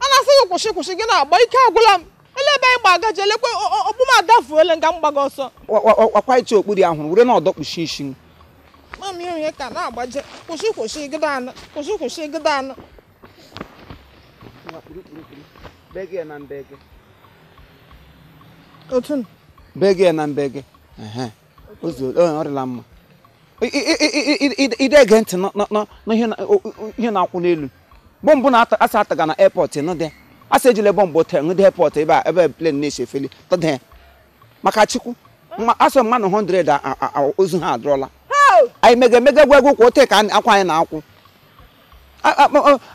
ana asị gị kwụsị gị na-agba ike agwụla m ele ebe anyị gbaga je lekwe ọkpụma adafuole nga mgbaga ọsọ ọkwa iche okpuru ahụ were na ọdọ kpuchi isi mami onye ka na-agbaje kwụsị gịda anụ kwụsị gịda anụ bege na mbege otu bege na mbege ozu ọrịla mma ide ege ntị ihe na-akwụ n'elu bọmbụ na-asa ataga na airport nụdị asa ejile bọmbụ te nụdị airport ebe plane na-esi efeli tọdị maka chukwu asọ mmanụ 100 ozu ha adọrọla anyị mege gwa egwu kwa ote ka akwa anyị na-akwụ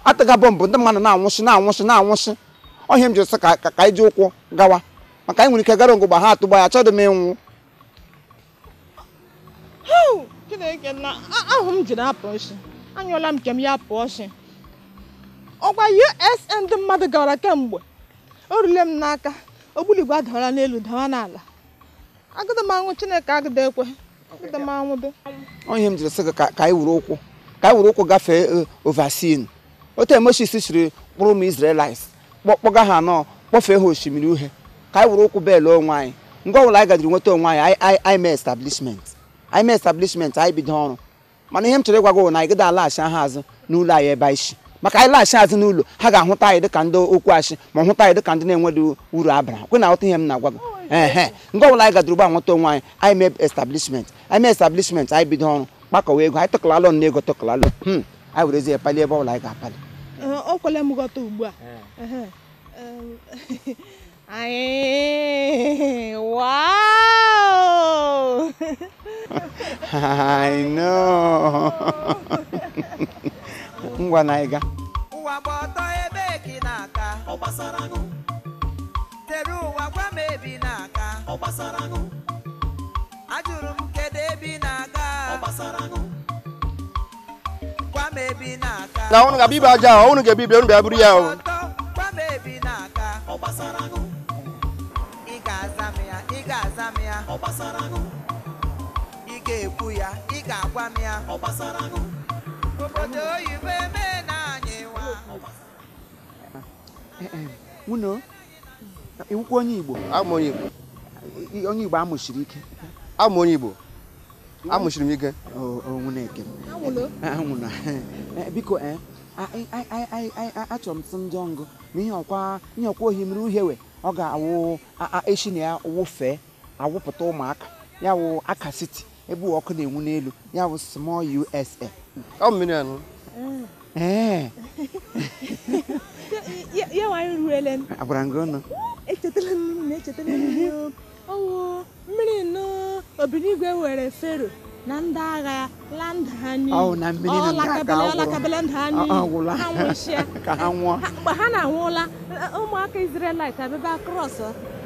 ataga bọmbụ ndị mmadụ na-anwụsị ọhịa m ji sị ka anyị ji ụkwụ gawa maka anyị nwere ike gara ngụgba ha atụgba ya chọdụ m ịnwụ Chineke na ahụ m jiri apụ ọsị anyụọla m kem ya apụ ọsị ọgwa USA ndị mmadụ gawara kemgbe o rule m n'aka ogbuligwe adawara n'elu dawa n'ala agụda m anwụ Chineke agụda ekwe agụda m anwụ dị ọhịa m jiri sị ka anyị were ụkwụ gafee ovasin otu Moses siri kpụrụ ụmụ Israelites kpọga ha anọ kpọfee ha osimiri uhie ka anyị were ụkwụ beela onwe anyị ngwa ọbụla anyị gajiri nweta onwe anyị mee establishment anyị bido ọrụ mana ihe m chọrọ ịgwa gị na anyị gịda alaghachi ha azụ n'ụlọ anyị ebe anyị si maka anyị laghachi azụ n'ụlọ ha ga-ahụta anyị dịka ndị okwu achị ma hụta anyị dịka ndị na-enweghị uru abara kwe na ọta ihe m na-agwa gị ngwa ọbụla anyị gajiri gba nweta onwe anyị mee establishment anyị bido ọrụ kpakọwa ego anyị tụkọlalụ na ego tụkọlalụ anyị werezi ya pali ebe ọbụla anyị ga-apali o kwele m ghọta ugbu a wow I know ngwa na ịga ụwa gbọtọ ebe gị n'aka ọ gbasara gụ tere ụwa gwa m ebi n'aka ọ gbasara gụ ajụrụ m kedu ebi n'aka ọ gbasara gụ gwa m ebi n'aka na unu ga-abịa aja unu ga-ebibia unu bịa buru ya o gwa m ebi n'aka ọ gbasara gụ ị ga-aza m ya ọ gbasara gụ ị ga-ekwu ya ị ga-agwa m ya ọ gbasara gụ obodo oyibo eme na anyị nwunye iwukwa onye Igbo onye Igbo amụchiri ike onye Igbo amụchiri m ike anwụna biko achọrọ m sị ndị ọngụ na ihe ọkwa ohimiri uhiewe ọ ga-awụ echi na ya wụfee awụpụta ụmụaka ya wụ aka siti ebe ọkụ na-enwu n'elu ya wụ small USA mmiri anụ ya wanyị ruele agwara gị ọnụ echetala m ọwụ mmiri nọ obinigwe were fero na ndị agha ya land ha n'iyi na mmiri na ọlakabele ndị ha n'iyi ha nwụchịa ka ha nwụọ mgbe ha na-anwụla ụmụaka Israelite abịaba krọs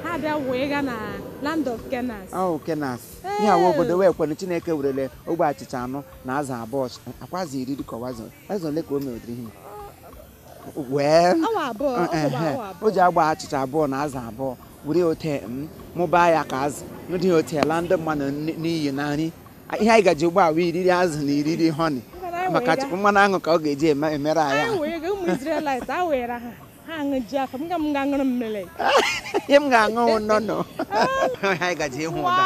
ha bịa wee ga na land of Kenas ihe awa obodo wee kwere Chineke werele ogbe achịcha anọ na azụ abụọ akwazi iri dịka azụ ole ka o mewedịrị ihe wee o ji agba achịcha abụọ na azụ abụọ were ote mụbaa ya ka azụ n'ụdị hotela ndị mmadụ n'iyi na nri ihe anyị gaji ụgbọ awa iriri azụ na iriri honi maka mmanụ aṅụ ka ọ ga-eji emere anyị ihe m ga-aṅụ nnọnọ anyị gaji ịhụ ụda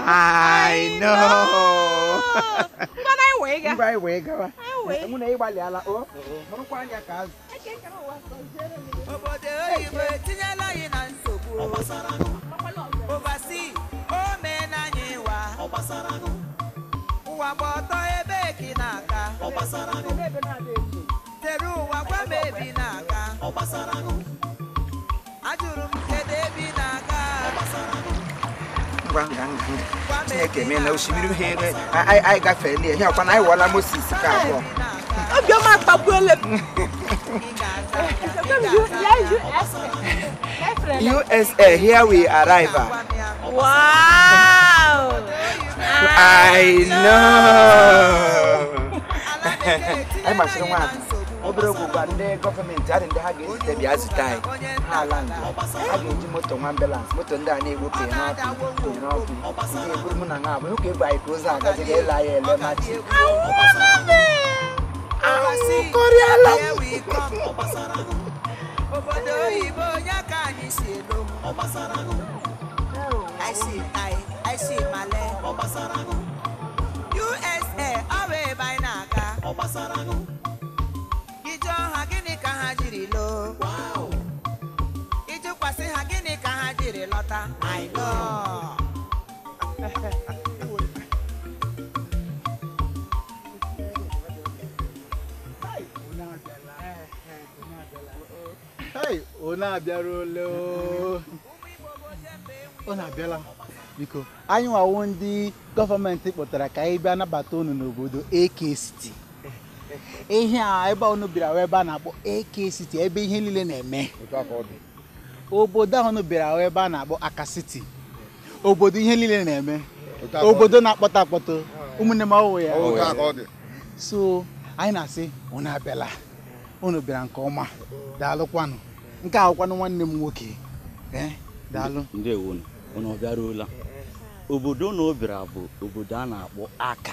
I know ngwa anyị wee gawa mụ na ịgbalịala mụrụkwa anya ka azụ obodo oyibo etinyela anyị na nsogbu ovasi o mee na anyị ụwa gba ọtọ ebe gị n'aka tere ụwa gwa m ebi n'aka ajụrụ m kedu ebi n'aka ngwa Chineke mee na osimiri uhie anyị gafeela ihe ọkwa na anyị wụọla Moses ka abụọ obiọma akpagbuole USA, here we arrive. Wow! I know. I must know what. Obere ndị gọọmenti adị ndị ha ga-ezite bịa zute anyị ha ala ndụ a ga-eji moto nwa ambulance moto ndị a na-egboke n'ọkụ ndị eburu mụ na ha abụ ụka ebe anyị ka ụzọ agazighị ele anyị ele machi Obodo oyibo onye ka anyị si elo I see Male USA ọwa ebe anyị na-aga ije ọha gịnị ka ha jiri loo ịjụkwasị ha gịnị ka ha jiri lọta I know. Hey, ona abiarole o. Ona abiala. Biko, anyị nwawo ndị gọọmenti kpọtara ka anyị bịa nabata unu n'obodo AK City. Ihe a ebe unu bịara ebe a na-akpọ AK City ebe ihe niile na-eme. Obodo ahụ unu bịara ebe a na-akpọ Aka City. Obodo ihe niile na-eme. Obodo na-akpọta akpọta. Ụmụnne m ahụ ya. So, anyị na-asị ona abiala. Unu bịara nke ọma. Daalụkwanụ. Nke ahụkwanụ nwanne m nwoke. Daalụ. Ndewo unu bịaruola. Obodo na obira bụ obodo a na-akpọ Aka.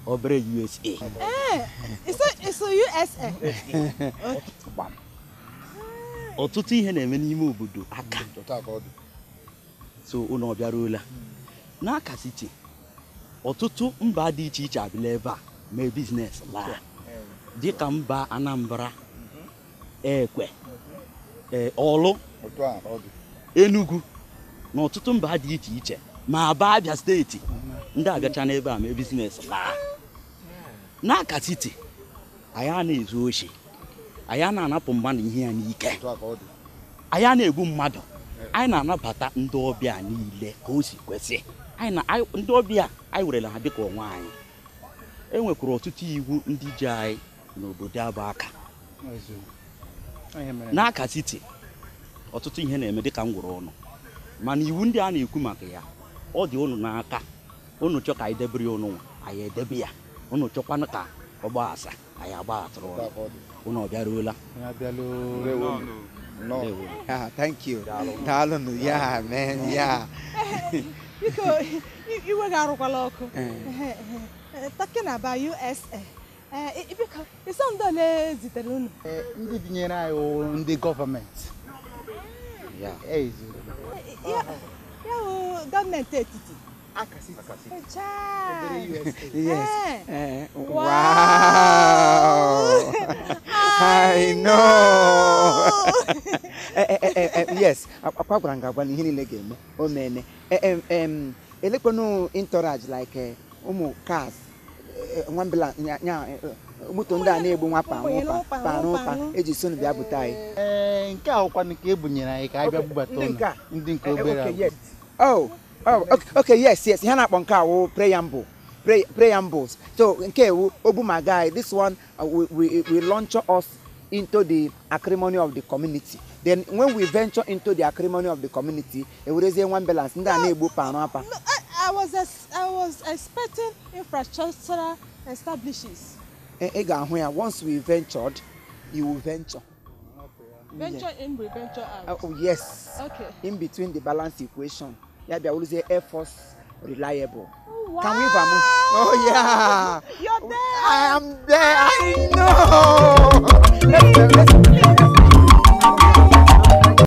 Obere USA. It's USA. Ọtụtụ ihe na-eme n'ime obodo Aka. So unu bịaruola. N'Aka City. Ọtụtụ mba dị iche iche abịala ebe a mee business laa. Dịka mba Anambra, Ekwe, Olu, Enugu, na ọtụtụ mba dị iche iche ma Aba Abia steeti ndị abịacha n'ebe a mee business laa. N'Aka City, anyị na-ezu oshi, anyị na-anapụ mmadụ ihe ya n'ike, anyị na-egbu mmadụ, anyị na-anabata ndị ọbịa niile ka o si kwesị. Ndị ọbịa anyị werela ha dịka onwe anyị. Enwekwara ọtụtụ iwu ndị ji anyị n'obodo abụ Aka. N'Aka City, ọtụtụ ihe na-eme dịka m gwụrụ ọnụ. Mana iwu ndị a na-ekwu maka ya, ọ dị unu n'aka. Unu chọ ka anyị debere unu, anyị edebe ya. Unu chọkwanụ ka ọ gbaghasa, anyị agbaghatụrụ ọnụ. Unu bịaruola. No. Yeah, thank you. Daalụ. Yeah, man. Yeah. Biko, iwe ga-arụkwala ọkụ. Talking about USA. Biko, ịsọ ndị na-ezitere unu? Ndị binyere anyị ndị gọọmenti. Ya gọọmenti etiti. Aka City. Yes. Wow. I know. Yes. Akwa gwara ngagwa ihe niile ga-eme. O mene. Elekwenu entourage like ụmụ cars. Nwambila nya moto ndị a na-egbu nwapa eji sonu bịa bute anyị. Nke ahụkwanụ ka ebunyere anyị ka anyị bịa bubata ụlọ ndị nke obere. Okay, yes. Ihe na-akpọ nke awụ preambles. So nke ewu obumagai, this one we launch us into the acrimony of the community. Then when we venture into the acrimony of the community, it will raise one balance. I was expecting infrastructural establishments. Once we ventured, you will venture. Venture in, we venture out. Oh yes. Okay. In between the balance equation, yeah, I will say Air Force reliable. Oh, wow. Can we vamos? Oh yeah. You're there. I am there. I know. Let's